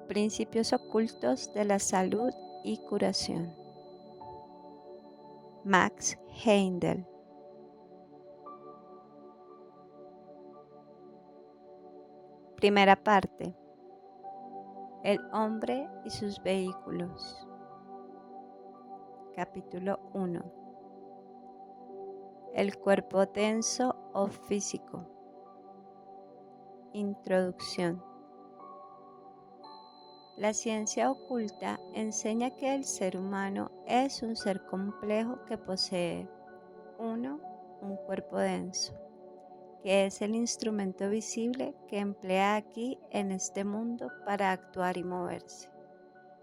Principios ocultos de la salud y curación. Max Heindel. Primera parte. El hombre y sus vehículos. Capítulo 1. El cuerpo denso o físico. Introducción. La ciencia oculta enseña que el ser humano es un ser complejo que posee 1. Un cuerpo denso, que es el instrumento visible que emplea aquí en este mundo para actuar y moverse.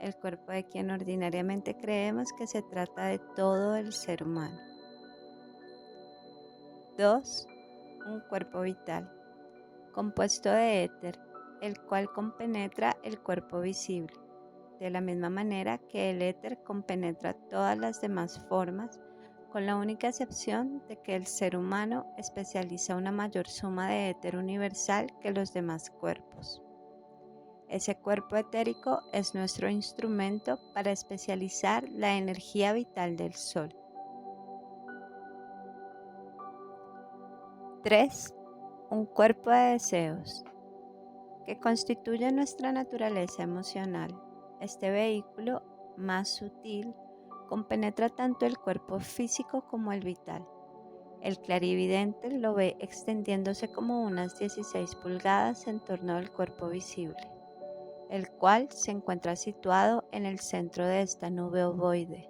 El cuerpo de quien ordinariamente creemos que se trata de todo el ser humano. 2. Un cuerpo vital, compuesto de éter, el cual compenetra el cuerpo visible, de la misma manera que el éter compenetra todas las demás formas, con la única excepción de que el ser humano especializa una mayor suma de éter universal que los demás cuerpos. Ese cuerpo etérico es nuestro instrumento para especializar la energía vital del Sol. 3. Un cuerpo de deseos, que constituye nuestra naturaleza emocional. Este vehículo más sutil compenetra tanto el cuerpo físico como el vital. El clarividente lo ve extendiéndose como unas 16 pulgadas en torno del cuerpo visible, el cual se encuentra situado en el centro de esta nube ovoide,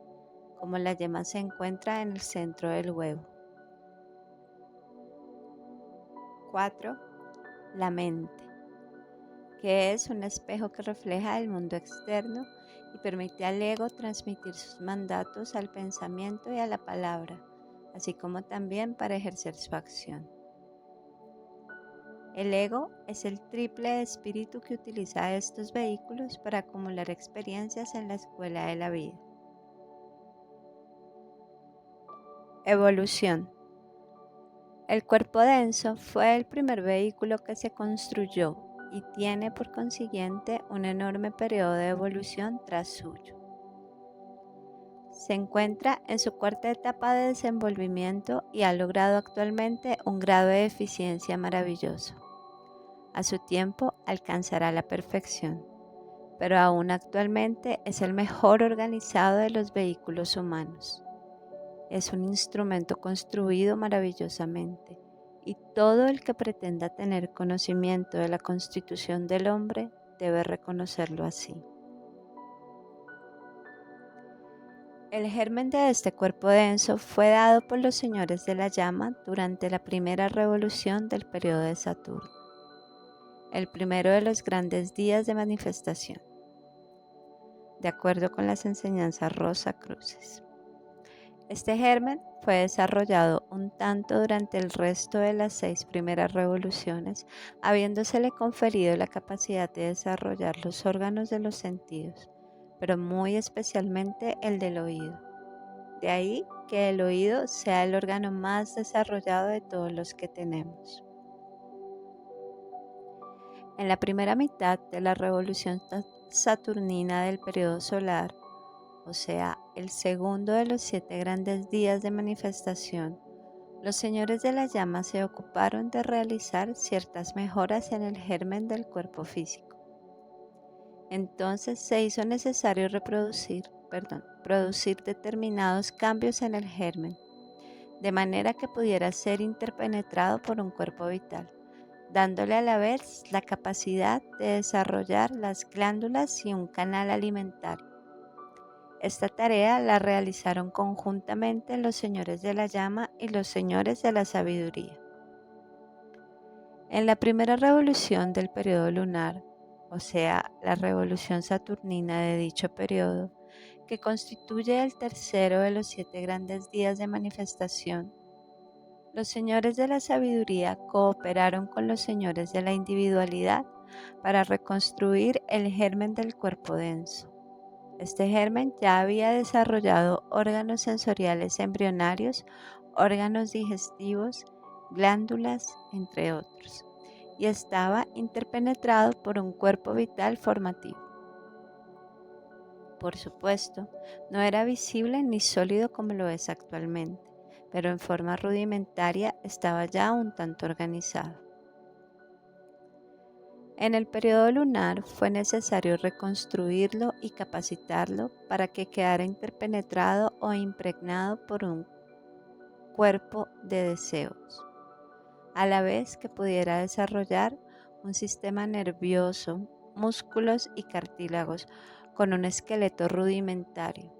como la yema se encuentra en el centro del huevo. 4. La mente, que es un espejo que refleja el mundo externo y permite al ego transmitir sus mandatos al pensamiento y a la palabra, así como también para ejercer su acción. El ego es el triple espíritu que utiliza estos vehículos para acumular experiencias en la escuela de la vida. Evolución. El cuerpo denso fue el primer vehículo que se construyó y tiene por consiguiente un enorme periodo de evolución tras suyo. Se encuentra en su cuarta etapa de desenvolvimiento y ha logrado actualmente un grado de eficiencia maravilloso. A su tiempo alcanzará la perfección, pero aún actualmente es el mejor organizado de los vehículos humanos. Es un instrumento construido maravillosamente, y todo el que pretenda tener conocimiento de la constitución del hombre debe reconocerlo así. El germen de este cuerpo denso fue dado por los señores de la llama durante la primera revolución del periodo de Saturno, el primero de los grandes días de manifestación, de acuerdo con las enseñanzas Rosacruces. Este germen fue desarrollado un tanto durante el resto de las 6 primeras revoluciones, habiéndosele conferido la capacidad de desarrollar los órganos de los sentidos, pero muy especialmente el del oído. De ahí que el oído sea el órgano más desarrollado de todos los que tenemos. En la primera mitad de la revolución saturnina del periodo solar, o sea, el segundo de los 7 grandes días de manifestación, los señores de la llama se ocuparon de realizar ciertas mejoras en el germen del cuerpo físico. Entonces se hizo necesario producir determinados cambios en el germen, de manera que pudiera ser interpenetrado por un cuerpo vital, dándole a la vez la capacidad de desarrollar las glándulas y un canal alimentario. Esta tarea la realizaron conjuntamente los señores de la llama y los señores de la sabiduría. En la primera revolución del periodo lunar, o sea, la revolución saturnina de dicho periodo, que constituye el tercero de los 7 grandes días de manifestación, los señores de la sabiduría cooperaron con los señores de la individualidad para reconstruir el germen del cuerpo denso. Este germen ya había desarrollado órganos sensoriales embrionarios, órganos digestivos, glándulas, entre otros, y estaba interpenetrado por un cuerpo vital formativo. Por supuesto, no era visible ni sólido como lo es actualmente, pero en forma rudimentaria estaba ya un tanto organizado. En el periodo lunar fue necesario reconstruirlo y capacitarlo para que quedara interpenetrado o impregnado por un cuerpo de deseos, a la vez que pudiera desarrollar un sistema nervioso, músculos y cartílagos con un esqueleto rudimentario.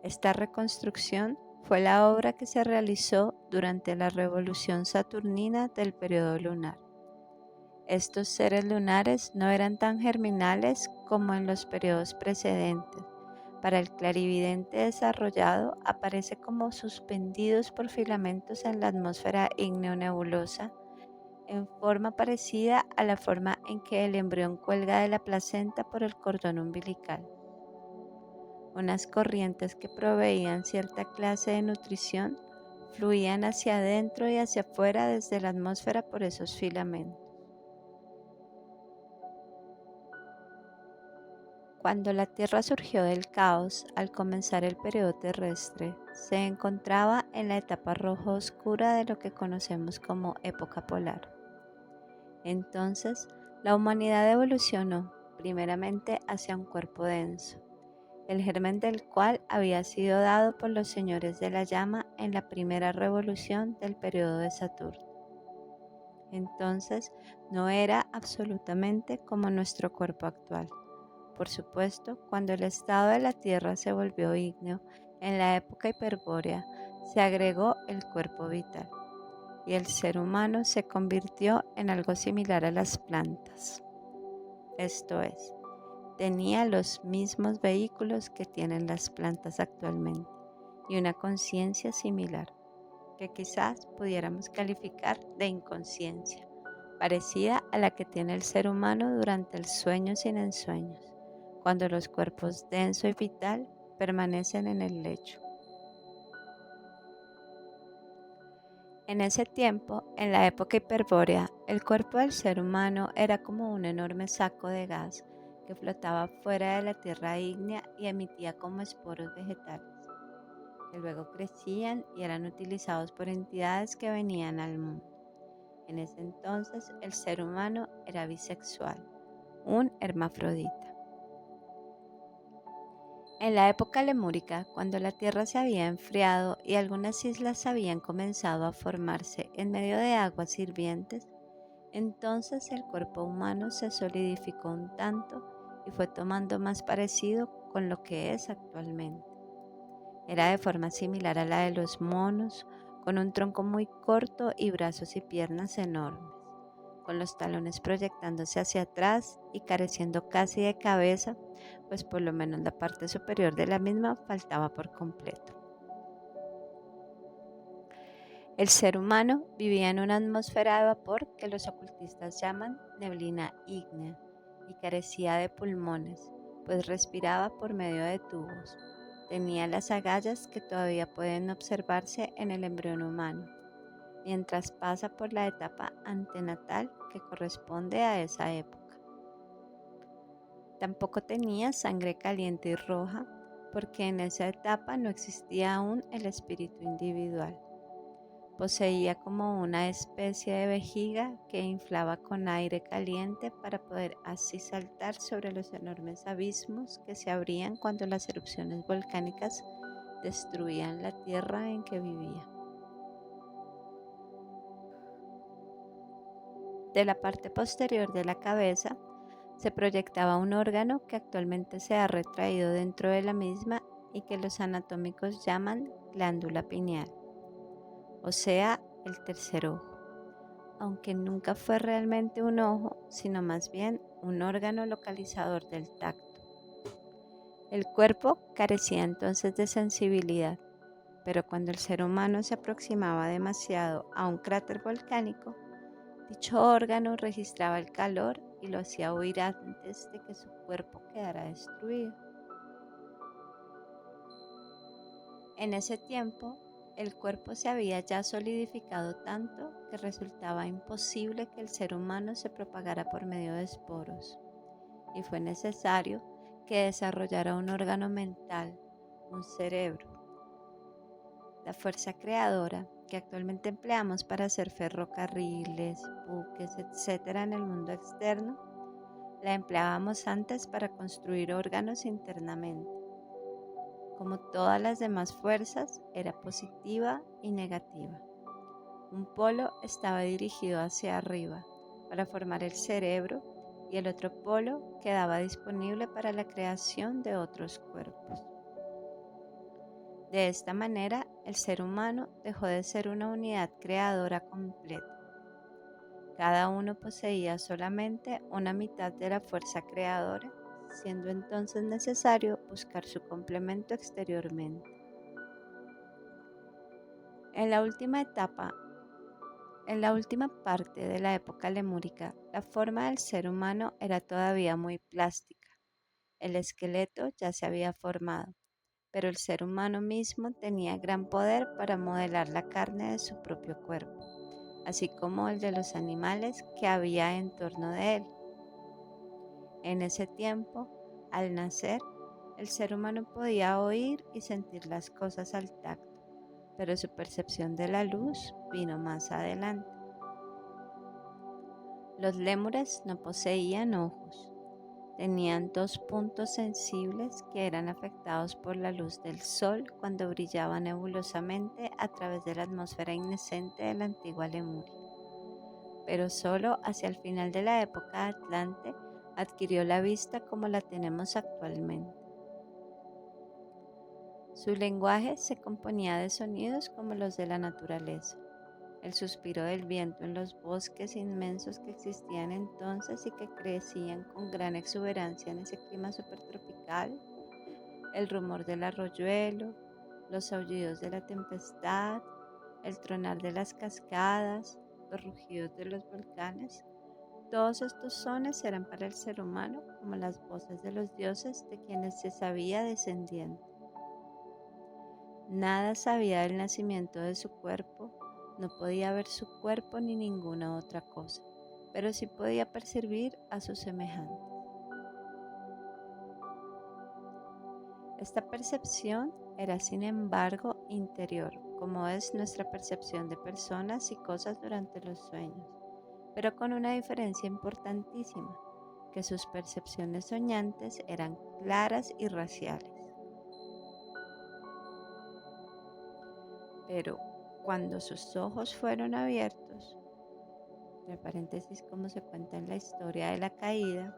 Esta reconstrucción fue la obra que se realizó durante la revolución saturnina del periodo lunar. Estos seres lunares no eran tan germinales como en los periodos precedentes. Para el clarividente desarrollado, aparece como suspendidos por filamentos en la atmósfera ígneo-nebulosa, en forma parecida a la forma en que el embrión cuelga de la placenta por el cordón umbilical. Unas corrientes que proveían cierta clase de nutrición fluían hacia adentro y hacia afuera desde la atmósfera por esos filamentos. Cuando la Tierra surgió del caos al comenzar el periodo terrestre, se encontraba en la etapa rojo oscura de lo que conocemos como época polar. Entonces, la humanidad evolucionó primeramente hacia un cuerpo denso, el germen del cual había sido dado por los señores de la llama en la primera revolución del periodo de Saturno. Entonces, no era absolutamente como nuestro cuerpo actual. Por supuesto, cuando el estado de la Tierra se volvió ígneo, en la época hiperbórea, se agregó el cuerpo vital y el ser humano se convirtió en algo similar a las plantas. Esto es, tenía los mismos vehículos que tienen las plantas actualmente y una conciencia similar, que quizás pudiéramos calificar de inconsciencia, parecida a la que tiene el ser humano durante el sueño sin ensueños, cuando los cuerpos denso y vital permanecen en el lecho. En ese tiempo, en la época hiperbórea, el cuerpo del ser humano era como un enorme saco de gas que flotaba fuera de la tierra ígnea y emitía como esporos vegetales, que luego crecían y eran utilizados por entidades que venían al mundo. En ese entonces, el ser humano era bisexual, un hermafrodita. En la época lemúrica, cuando la tierra se había enfriado y algunas islas habían comenzado a formarse en medio de aguas hirvientes, entonces el cuerpo humano se solidificó un tanto y fue tomando más parecido con lo que es actualmente. Era de forma similar a la de los monos, con un tronco muy corto y brazos y piernas enormes, con los talones proyectándose hacia atrás y careciendo casi de cabeza, pues por lo menos la parte superior de la misma faltaba por completo. El ser humano vivía en una atmósfera de vapor que los ocultistas llaman neblina ígnea y carecía de pulmones, pues respiraba por medio de tubos. Tenía las agallas que todavía pueden observarse en el embrión humano, mientras pasa por la etapa antenatal que corresponde a esa época. Tampoco tenía sangre caliente y roja, porque en esa etapa no existía aún el espíritu individual. Poseía como una especie de vejiga que inflaba con aire caliente para poder así saltar sobre los enormes abismos que se abrían cuando las erupciones volcánicas destruían la tierra en que vivía. De la parte posterior de la cabeza se proyectaba un órgano que actualmente se ha retraído dentro de la misma y que los anatómicos llaman glándula pineal, o sea, el tercer ojo, aunque nunca fue realmente un ojo, sino más bien un órgano localizador del tacto. El cuerpo carecía entonces de sensibilidad, pero cuando el ser humano se aproximaba demasiado a un cráter volcánico, dicho órgano registraba el calor y lo hacía huir antes de que su cuerpo quedara destruido. En ese tiempo, el cuerpo se había ya solidificado tanto que resultaba imposible que el ser humano se propagara por medio de esporos, y fue necesario que desarrollara un órgano mental, un cerebro. La fuerza creadora que actualmente empleamos para hacer ferrocarriles, buques, etcétera en el mundo externo, la empleábamos antes para construir órganos internamente. Como todas las demás fuerzas, era positiva y negativa. Un polo estaba dirigido hacia arriba para formar el cerebro y el otro polo quedaba disponible para la creación de otros cuerpos. De esta manera, el ser humano dejó de ser una unidad creadora completa. Cada uno poseía solamente una mitad de la fuerza creadora, siendo entonces necesario buscar su complemento exteriormente. En la última parte de la época lemúrica, la forma del ser humano era todavía muy plástica. El esqueleto ya se había formado, pero el ser humano mismo tenía gran poder para modelar la carne de su propio cuerpo, así como el de los animales que había en torno de él. En ese tiempo, al nacer, el ser humano podía oír y sentir las cosas al tacto, pero su percepción de la luz vino más adelante. Los lémures no poseían ojos. Tenían 2 puntos sensibles que eran afectados por la luz del sol cuando brillaba nebulosamente a través de la atmósfera incandescente de la antigua Lemuria. Pero solo hacia el final de la época Atlante adquirió la vista como la tenemos actualmente. Su lenguaje se componía de sonidos como los de la naturaleza, el suspiro del viento en los bosques inmensos que existían entonces y que crecían con gran exuberancia en ese clima supertropical, el rumor del arroyuelo, los aullidos de la tempestad, el tronar de las cascadas, los rugidos de los volcanes. Todos estos sones eran para el ser humano como las voces de los dioses de quienes se sabía descendiente. Nada sabía del nacimiento de su cuerpo, no podía ver su cuerpo ni ninguna otra cosa, pero sí podía percibir a sus semejantes. Esta percepción era sin embargo interior, como es nuestra percepción de personas y cosas durante los sueños, pero con una diferencia importantísima, que sus percepciones soñantes eran claras y raciales. Pero cuando sus ojos fueron abiertos, entre paréntesis como se cuenta en la historia de la caída,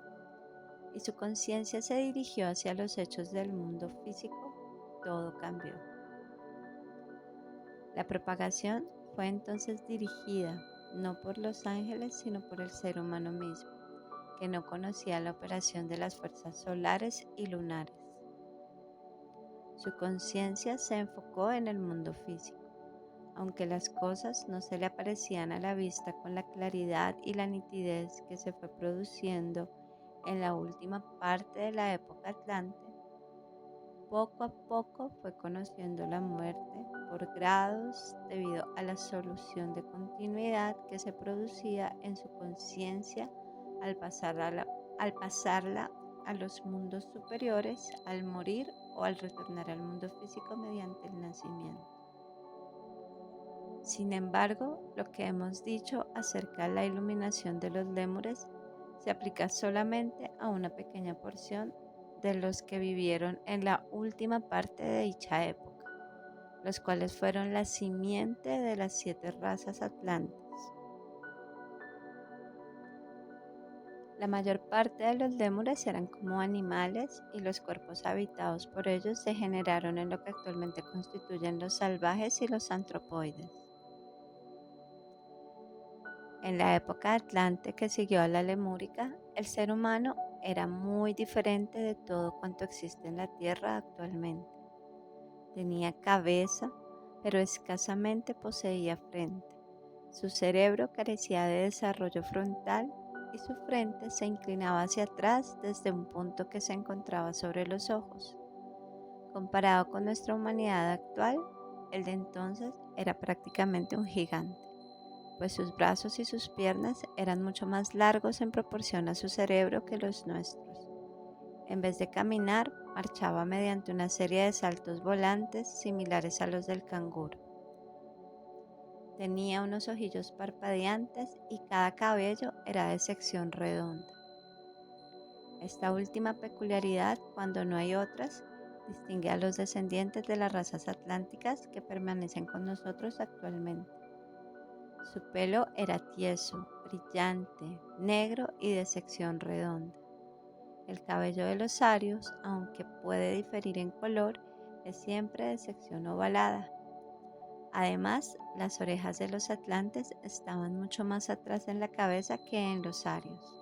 y su conciencia se dirigió hacia los hechos del mundo físico, todo cambió. La propagación fue entonces dirigida no por los ángeles, sino por el ser humano mismo, que no conocía la operación de las fuerzas solares y lunares. Su conciencia se enfocó en el mundo físico, aunque las cosas no se le aparecían a la vista con la claridad y la nitidez que se fue produciendo en la última parte de la época Atlante. Poco a poco fue conociendo la muerte por grados debido a la solución de continuidad que se producía en su conciencia al pasarla a los mundos superiores, al morir o al retornar al mundo físico mediante el nacimiento. Sin embargo, lo que hemos dicho acerca de la iluminación de los lémures se aplica solamente a una pequeña porción de los que vivieron en la última parte de dicha época, los cuales fueron la simiente de las 7 razas atlantes. La mayor parte de los lémures eran como animales y los cuerpos habitados por ellos se generaron en lo que actualmente constituyen los salvajes y los antropoides. En la época atlante que siguió a la lemúrica, el ser humano era muy diferente de todo cuanto existe en la Tierra actualmente. Tenía cabeza, pero escasamente poseía frente. Su cerebro carecía de desarrollo frontal y su frente se inclinaba hacia atrás desde un punto que se encontraba sobre los ojos. Comparado con nuestra humanidad actual, el de entonces era prácticamente un gigante, pues sus brazos y sus piernas eran mucho más largos en proporción a su cerebro que los nuestros. En vez de caminar, marchaba mediante una serie de saltos volantes similares a los del canguro. Tenía unos ojillos parpadeantes y cada cabello era de sección redonda. Esta última peculiaridad, cuando no hay otras, distingue a los descendientes de las razas atlánticas que permanecen con nosotros actualmente. Su pelo era tieso, brillante, negro y de sección redonda. El cabello de los arios, aunque puede diferir en color, es siempre de sección ovalada. Además, las orejas de los atlantes estaban mucho más atrás en la cabeza que en los arios.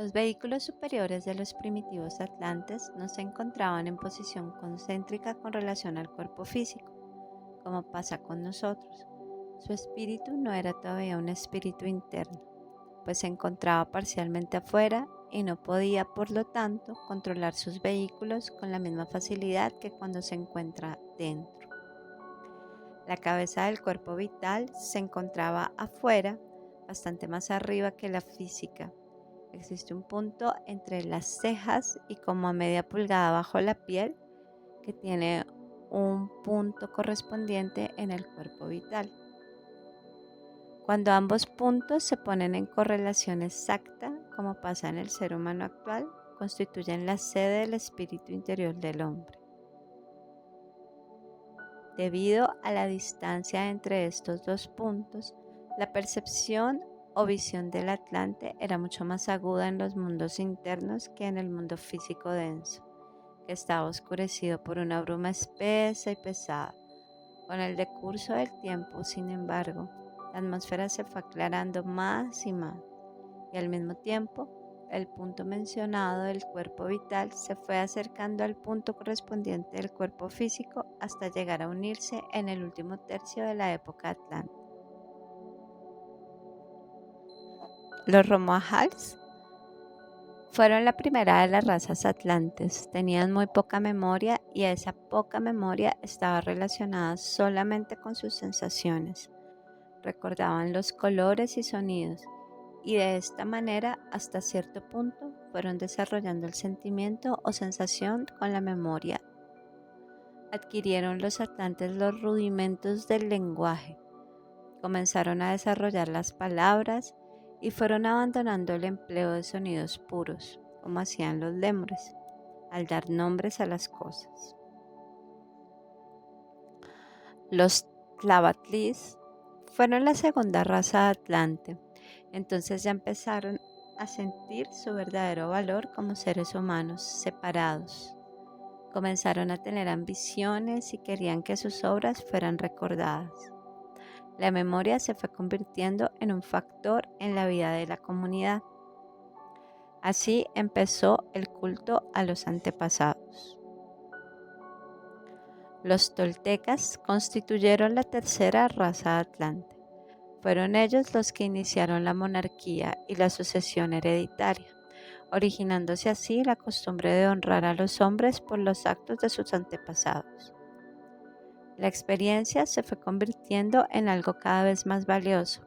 Los vehículos superiores de los primitivos atlantes no se encontraban en posición concéntrica con relación al cuerpo físico, como pasa con nosotros. Su espíritu no era todavía un espíritu interno, pues se encontraba parcialmente afuera y no podía, por lo tanto, controlar sus vehículos con la misma facilidad que cuando se encuentra dentro. La cabeza del cuerpo vital se encontraba afuera, bastante más arriba que la física. Existe un punto entre las cejas y como a media pulgada bajo la piel que tiene un punto correspondiente en el cuerpo vital. Cuando ambos puntos se ponen en correlación exacta, como pasa en el ser humano actual, constituyen la sede del espíritu interior del hombre. Debido a la distancia entre estos dos puntos, la percepción o visión del Atlante era mucho más aguda en los mundos internos que en el mundo físico denso, que estaba oscurecido por una bruma espesa y pesada. Con el decurso del tiempo, sin embargo, la atmósfera se fue aclarando más y más, y al mismo tiempo, el punto mencionado del cuerpo vital se fue acercando al punto correspondiente del cuerpo físico hasta llegar a unirse en el último tercio de la época atlántica. Los Romohals fueron la primera de las razas atlantes. Tenían muy poca memoria y esa poca memoria estaba relacionada solamente con sus sensaciones. Recordaban los colores y sonidos y de esta manera, hasta cierto punto, fueron desarrollando el sentimiento o sensación con la memoria. Adquirieron los atlantes los rudimentos del lenguaje, comenzaron a desarrollar las palabras y fueron abandonando el empleo de sonidos puros, como hacían los lémures, al dar nombres a las cosas. Los Tlavatlis fueron la segunda raza atlante. Entonces ya empezaron a sentir su verdadero valor como seres humanos separados. Comenzaron a tener ambiciones y querían que sus obras fueran recordadas. La memoria se fue convirtiendo en un factor en la vida de la comunidad. Así empezó el culto a los antepasados. Los toltecas constituyeron la tercera raza atlante. Fueron ellos los que iniciaron la monarquía y la sucesión hereditaria, originándose así la costumbre de honrar a los hombres por los actos de sus antepasados. La experiencia se fue convirtiendo en algo cada vez más valioso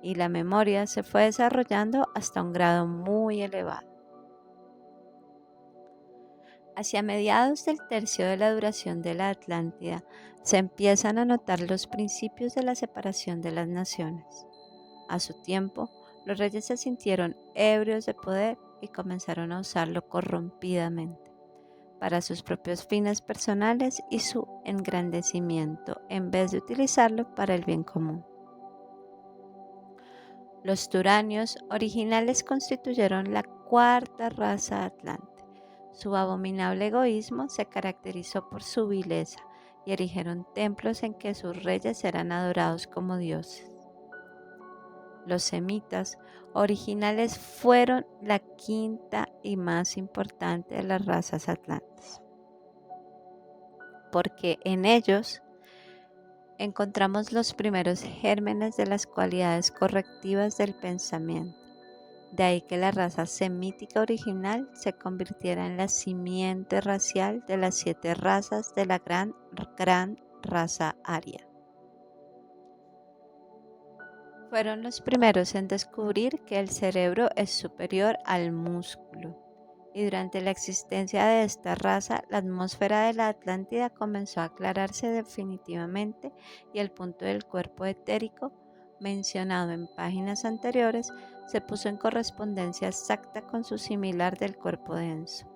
y la memoria se fue desarrollando hasta un grado muy elevado. Hacia mediados del tercio de la duración de la Atlántida, se empiezan a notar los principios de la separación de las naciones. A su tiempo, los reyes se sintieron ebrios de poder y comenzaron a usarlo corrompidamente para sus propios fines personales y su engrandecimiento, en vez de utilizarlo para el bien común. Los turanios originales constituyeron la cuarta raza atlante. Su abominable egoísmo se caracterizó por su vileza y erigieron templos en que sus reyes eran adorados como dioses. Los semitas originales fueron la quinta y más importante de las razas atlantes, porque en ellos encontramos los primeros gérmenes de las cualidades correctivas del pensamiento. De ahí que la raza semítica original se convirtiera en la simiente racial de las 7 razas de la gran raza aria. Fueron los primeros en descubrir que el cerebro es superior al músculo. Y durante la existencia de esta raza, la atmósfera de la Atlántida comenzó a aclararse definitivamente y el punto del cuerpo etérico, mencionado en páginas anteriores, se puso en correspondencia exacta con su similar del cuerpo denso.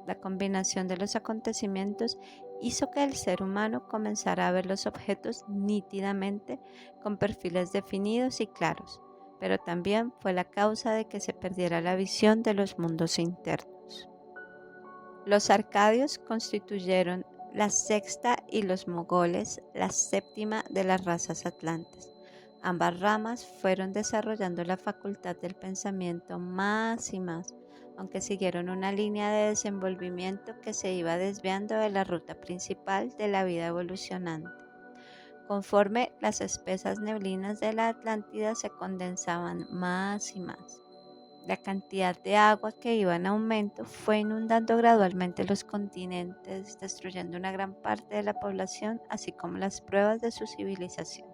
La combinación de los acontecimientos hizo que el ser humano comenzara a ver los objetos nítidamente, con perfiles definidos y claros, pero también fue la causa de que se perdiera la visión de los mundos internos. Los arcadios constituyeron la sexta y los mogoles la séptima de las razas atlantes. Ambas ramas fueron desarrollando la facultad del pensamiento más y más, aunque siguieron una línea de desenvolvimiento que se iba desviando de la ruta principal de la vida evolucionante. Conforme las espesas neblinas de la Atlántida se condensaban más y más, la cantidad de agua que iba en aumento fue inundando gradualmente los continentes, destruyendo una gran parte de la población, así como las pruebas de su civilización.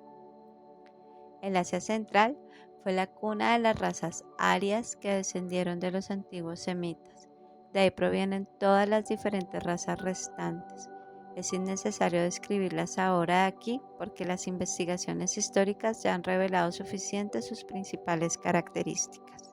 El Asia Central fue la cuna de las razas arias que descendieron de los antiguos semitas. De ahí provienen todas las diferentes razas restantes. Es innecesario describirlas ahora aquí porque las investigaciones históricas ya han revelado suficiente sus principales características.